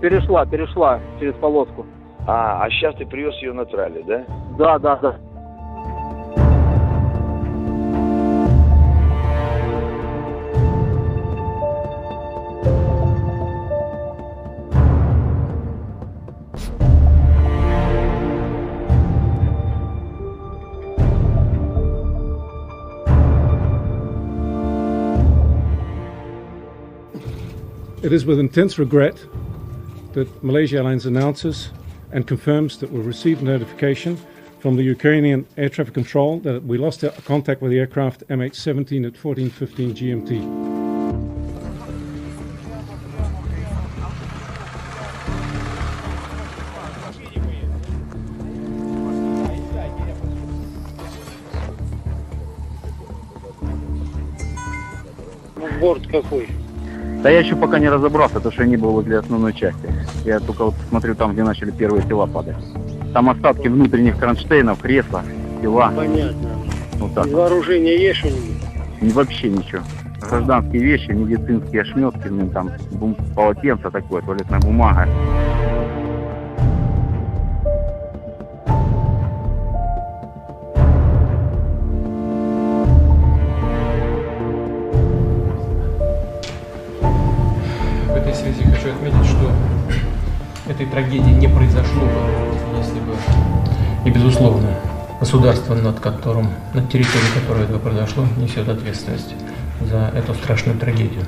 перешла через полоску. А сейчас ты привез ее на трале, да? Да. It is with intense regret that Malaysia Airlines announces and confirms that we received notification from the Ukrainian Air Traffic Control that we lost contact with the aircraft MH17 at 14:15 GMT. Борт какой? Да я еще пока не разобрался, потому что я не был возле основной части. Я только вот смотрю там, где начали первые тела падать. Там остатки внутренних кронштейнов, кресла, тела. Понятно. Вот так. Из вооружения есть что-нибудь? И вообще ничего. Гражданские вещи, медицинские ошметки, там полотенце такое, туалетная бумага. В этой связи хочу отметить, что этой трагедии не произошло бы, если бы не безусловно государство, над территорией которой это произошло, несет ответственность за эту страшную трагедию.